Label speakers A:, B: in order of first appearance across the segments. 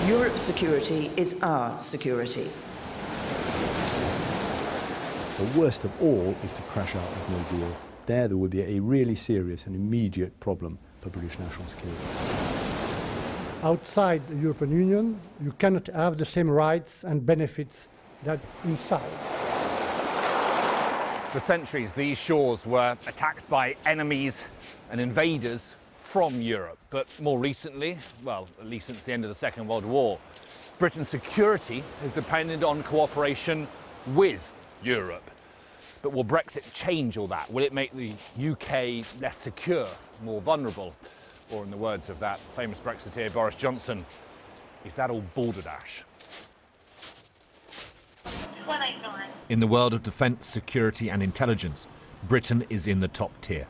A: Europe's security is our security.
B: The worst of all is to crash out with no deal. There would be a really serious and immediate problem for British national security.
C: Outside the European Union, you cannot have the same rights and benefits that inside.
D: For centuries, these shores were attacked by enemies and invaders from Europe. But more recently, well, at least since the end of the Second World War, Britain's security has depended on cooperation with Europe. But will Brexit change all that? Will it make the UK less secure, more vulnerable? Or in the words of that famous Brexiteer Boris Johnson, is that all balderdash? In the world of defence, security and intelligence, Britain is in the top tier.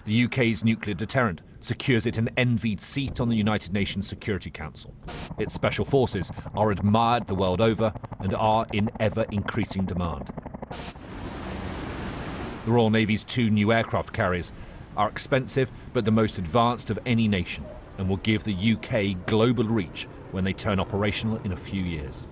D: The UK's nuclear deterrent secures it an envied seat on the United Nations Security Council. Its special forces are admired the world over and are in ever-increasing demand. The Royal Navy's 2 new aircraft carriers are expensive but the most advanced of any nation and will give the UK global reach when they turn operational in a few years.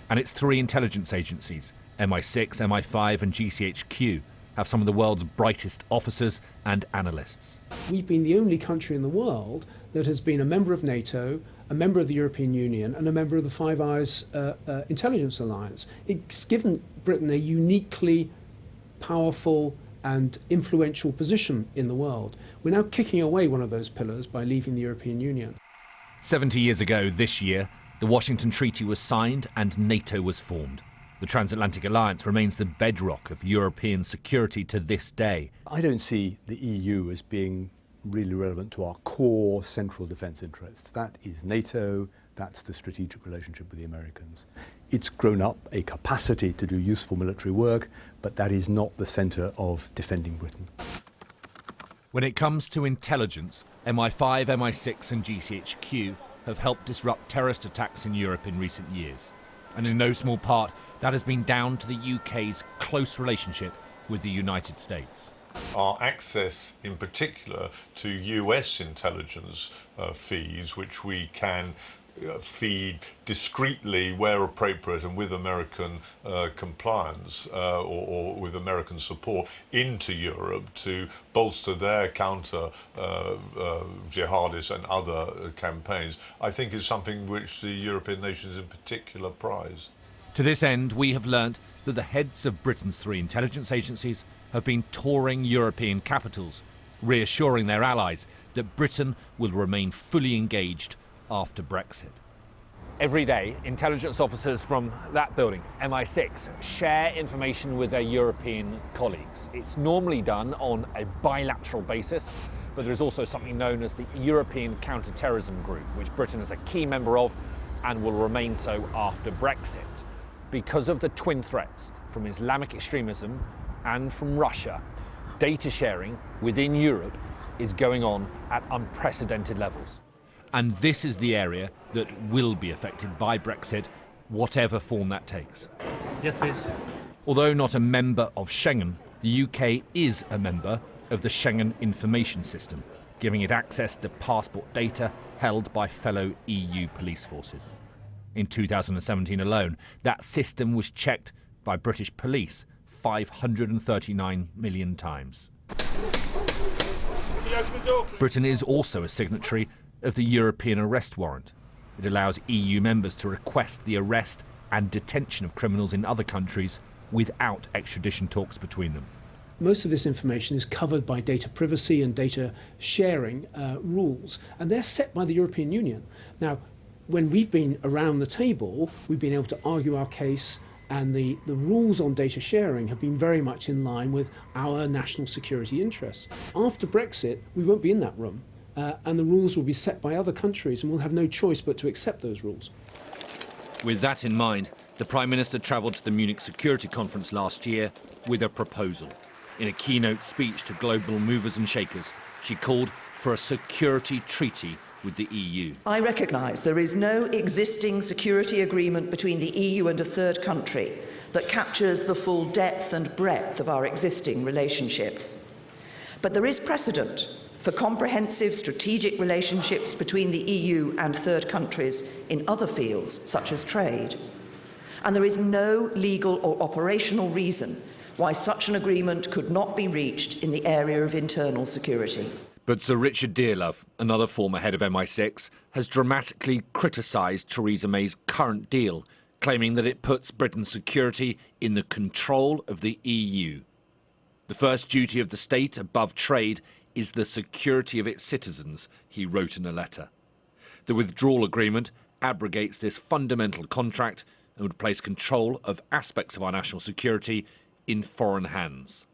D: And its 3 intelligence agencies, MI6, MI5 and GCHQ, have some of the world's brightest officers and analysts.
E: We've been the only country in the world that has been a member of NATO, a member of the European Union and a member of the Five Eyes Intelligence Alliance. It's given Britain a uniquely powerful and influential position in the world. We're now kicking away one of those pillars by leaving the European Union.
D: 70 years ago this year, the Washington Treaty was signed and NATO was formed. The transatlantic alliance remains the bedrock of European security to this day.
B: I don't see the EU as being really relevant to our core central defence interests. That is NATO, that's the strategic relationship with the Americans. It's grown up a capacity to do useful military work, but that is not the centre of defending Britain.
D: When it comes to intelligence, MI5, MI6 and GCHQ have helped disrupt terrorist attacks in Europe in recent years. And in no small part, that has been down to the UK's close relationship with the United States.
F: Our access, in particular, to US intelligence feeds, which we can feed discreetly where appropriate and with American compliance or with American support into Europe to bolster their counter jihadist and other campaigns, I think is something which the European nations in particular prize.
D: To this end, we have learnt that the heads of Britain's 3 intelligence agencies have been touring European capitals, reassuring their allies that Britain will remain fully engaged after Brexit. Every day, intelligence officers from that building, MI6, share information with their European colleagues. It's normally done on a bilateral basis, but there is also something known as the European Counter-Terrorism Group, which Britain is a key member of and will remain so after Brexit. Because of the twin threats from Islamic extremism and from Russia, data sharing within Europe is going on at unprecedented levels. And this is the area that will be affected by Brexit, whatever form that takes.
C: Yes, please.
D: Although not a member of Schengen, the UK is a member of the Schengen Information System, giving it access to passport data held by fellow EU police forces. In 2017 alone, that system was checked by British police 539 million times. Britain is also a signatory of the European Arrest Warrant. It allows EU members to request the arrest and detention of criminals in other countries without extradition talks between them.
E: Most of this information is covered by data privacy and data sharing rules, and they're set by the European Union. Now, when we've been around the table, we've been able to argue our case, and the rules on data sharing have been very much in line with our national security interests. After Brexit, we won't be in that room, and the rules will be set by other countries, and we'll have no choice but to accept those rules.
D: With that in mind, the Prime Minister travelled to the Munich Security Conference last year with a proposal. In a keynote speech to global movers and shakers, she called for a security treaty with the EU.
A: I recognise there is no existing security agreement between the EU and a third country that captures the full depth and breadth of our existing relationship. But there is precedent for comprehensive strategic relationships between the EU and third countries in other fields, such as trade. And there is no legal or operational reason why such an agreement could not be reached in the area of internal security.
D: But Sir Richard Dearlove, another former head of MI6, has dramatically criticised Theresa May's current deal, claiming that it puts Britain's security in the control of the EU. The first duty of the state above trade is the security of its citizens, he wrote in a letter. The withdrawal agreement abrogates this fundamental contract and would place control of aspects of our national security in foreign hands.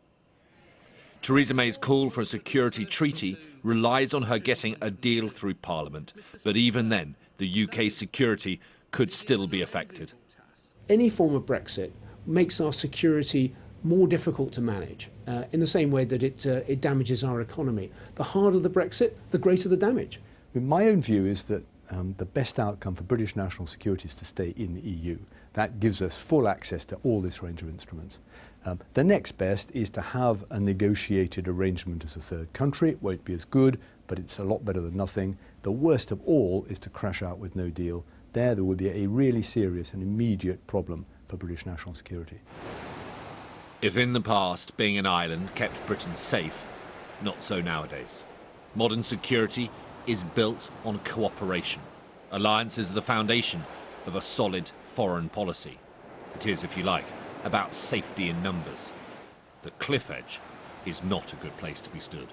D: Theresa May's call for a security treaty relies on her getting a deal through Parliament, but even then, the UK's security could still be affected.
E: Any form of Brexit makes our security more difficult to manage, in the same way that it damages our economy. The harder the Brexit, the greater the damage.
B: My own view is that the best outcome for British national security is to stay in the EU. That gives us full access to all this range of instruments. The next best is to have a negotiated arrangement as a third country. It won't be as good, but it's a lot better than nothing. The worst of all is to crash out with no deal. There will be a really serious and immediate problem for British national security.
D: If in the past being an island kept Britain safe, not so nowadays. Modern security is built on cooperation. Alliances are the foundation of a solid foreign policy. It is, if you like, about safety in numbers. The cliff edge is not a good place to be stood.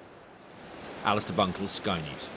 D: Alistair Bunkall, Sky News.